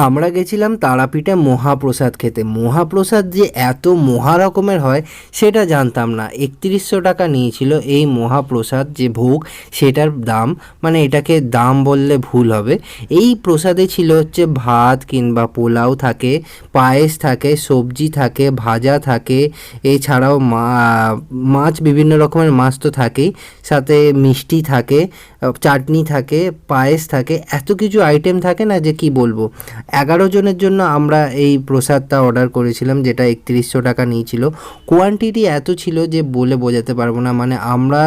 আমরা গেছিলাম তারাপীঠে মহাপ্রসাদ খেতে। মহাপ্রসাদ যে এত মহা রকমের হয় সেটা জানতাম না। ৩১০০ টাকা নিয়েছিল এই মহাপ্রসাদ যে ভোগ, সেটার দাম, মানে এটাকে দাম বললে ভুল হবে। এই প্রসাদে ছিল হচ্ছে ভাত কিংবা পোলাও থাকে, পায়েস থাকে, সবজি থাকে, ভাজা থাকে, এছাড়াও মাছ, বিভিন্ন রকমের মাছ তো থাকেই, সাথে মিষ্টি থাকে, চাটনি থাকে, পায়েস থাকে, এত কিছু আইটেম থাকে না যে কি বলবো। 11 জনের জন্য আমরা এই প্রসাদটা অর্ডার করেছিলাম, যেটা ৩১০০ টাকা নিয়েছিল। কোয়ান্টিটি এত ছিল যে বলে বোঝাতে পারবো না। মানে আমরা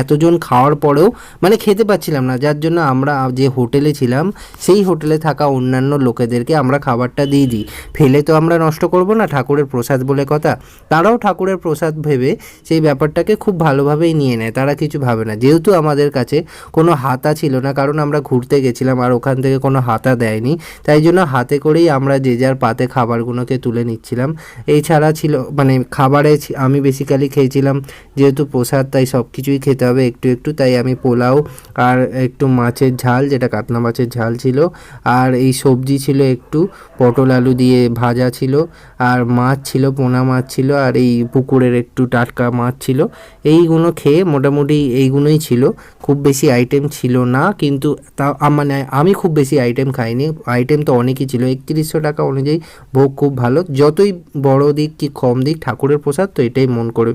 এতজন খাওয়ার পরেও মানে খেতে পাচ্ছিলাম না, যার জন্য আমরা যে হোটেলে ছিলাম সেই হোটেলে থাকা অন্যান্য লোকেদেরকে আমরা খাবারটা দিয়ে দিই। ফেলে তো আমরা নষ্ট করব না, ঠাকুরের প্রসাদ বলে কথা। তারাও ঠাকুরের প্রসাদ ভেবে সেই ব্যাপারটাকে খুব ভালোভাবেই নিয়ে নেয়, তারা কিছু ভাবে না। যেহেতু আমাদের কাছে কোনো হাতা ছিল না, কারণ আমরা ঘুরতে গেছিলাম আর ওখান থেকে কোনো হাতা দেয়নি, তাই জন্য হাতে করেই আমরা যে যার পাতে খাবারগুলোকে তুলে নিচ্ছিলাম। এছাড়া ছিল মানে খাবারে আমি বেসিক্যালি খেয়েছিলাম, যেহেতু প্রসাদ তাই সব কিছুই খেতে হবে একটু একটু, তাই আমি পোলাও আর একটু মাছের ঝাল, যেটা কাতলা মাছের ঝাল ছিল, আর এই সবজি ছিল একটু পটল আলু দিয়ে ভাজা ছিল, আর মাছ ছিল, পোনা মাছ ছিল, আর এই পুকুরের একটু টাটকা মাছ ছিল। এইগুলো খেয়ে মোটামুটি এইগুলোই ছিল, খুব বেশি আইটেম ছিল না। কিন্তু তা মানে আমি খুব বেশি আইটেম খাইনি, আইটেম তো অনেকই ছিল। ৩১০০ টাকা অনুযায়ী ভোগ খুব ভালো, যতই বড় দিক কি কম দিক ঠাকুরের প্রসাদ তো এটাই মন করে।